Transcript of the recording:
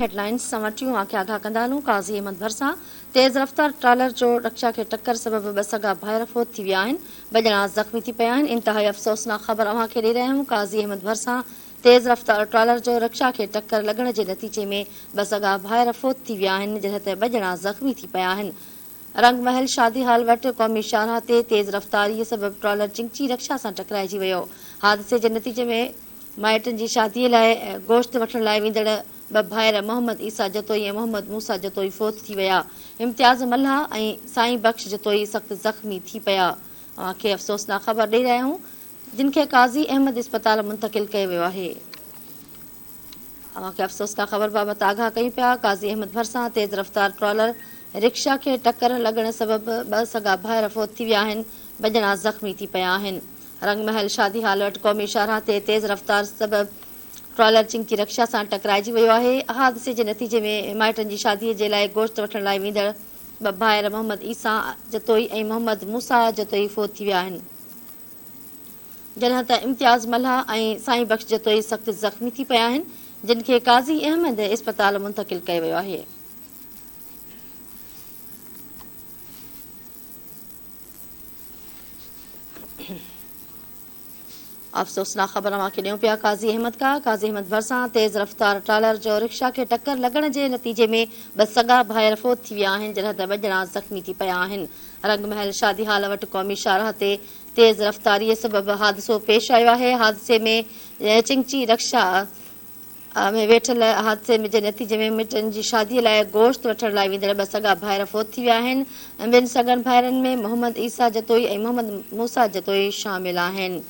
Headlines समटियूं आंखे आगाह कंदा हलूं। काज़ी अहमद भरसां तेज़ रफ़्तार ट्रालर जो रक्षा खे टक्कर सबबि ॿ सॻा भाइर फोत थी विया आहिनि। ॿ ॼणा ज़ख़्मी थी पिया आहिनि। इंतिहाई अफ़सोसनाक ख़बर अव्हां खे ॾेई रहिया आहियूं। काज़ी अहमद भरसां तेज़ रफ़्तार ट्रालर जो रक्षा खे टक्कर लॻण जे नतीजे में ॿ सॻा भाइर फोत थी विया आहिनि, जॾहिं त ॿ ॼणा ज़ख़्मी थी पिया आहिनि। रंगमहल शादी हाल वटि क़ौमी शाहराह ते तेज़ रफ़्तारीअ सबबि ट्रालर चिंची रक्षा सां टकराइजी वियो। हादसे जे नतीजे में माइटनि जी शादीअ लाइ गोश्त वठण लाइ वेंदड़ ॿ भाइर मोहम्मद ईसा जतोई ऐं मोहम्मद मूसा जतोई फोत थी विया। इम्तियाज़ मल्हा ऐं साईं बख़्श जतोई सख़्तु ज़ख़्मी थी पिया। अव्हांखे अफ़सोसनाक ख़बर ॾेई रहिया आहियूं, जिन खे काज़ी अहमद इस्पताल मुंतक़िल कयो वियो आहे। अव्हांखे अफ़सोसनाक ख़बर बाबति आगाह कयूं पिया। काज़ी अहमद भरसां तेज़ रफ़्तार ट्रॉलर रिक्शा खे टक्कर लॻण सबबि ॿ सॻा भाइर फोत थी विया आहिनि। ॿ ॼणा ज़ख़्मी थी पिया आहिनि। रंगमहल शादी हाल वटि क़ौमी शाहराह ते तेज़ रफ़्तार सबबि ट्रॉलर चिंकी रक्षा सां टकराइजी वियो आहे। हादसे जे नतीजे में माइटनि जी शादीअ जे लाइ गोश्त वठण लाइ वेंदड़ ॿ भाइर मोहम्मद ईसा जतोई ऐं मोहम्मद मूसा जतोई फोत थी विया आहिनि, जॾहिं त इम्तियाज़ मल्हा ऐं साईं बख़्श जतोई सख़्तु ज़ख़्मी थी पिया आहिनि, जिन खे काज़ी अहमद इस्पताल मुंतक़िल कयो वियो आहे। अफ़सोसनाक ख़बर अव्हां खे ॾियूं पिया। काज़ी अहमद भरसां तेज़ रफ़्तार ट्रालर जो रिक्शा खे टक्कर लॻण जे नतीजे में ॿ सॻा भाइर फोत थी विया आहिनि, जॾहिं त ॿ ॼणा ज़ख़्मी थी पिया आहिनि। रंगमहल शादी हाल वटि क़ौमी शाहराह ते तेज़ रफ़्तारीअ सबबि हादिसो पेश आयो आहे। हादसे में चिंची रक्षा में वेठल हादसे जे नतीजे में मिटनि जी शादीअ लाइ गोश्त वठण लाइ वेंदड़ ॿ सॻा भाइर फोत थी विया आहिनि। ॿिनि सॻनि भाइरनि में मोहम्मद ईसा जतोई ऐं मोहम्मद मूसा जतोई शामिल आहिनि।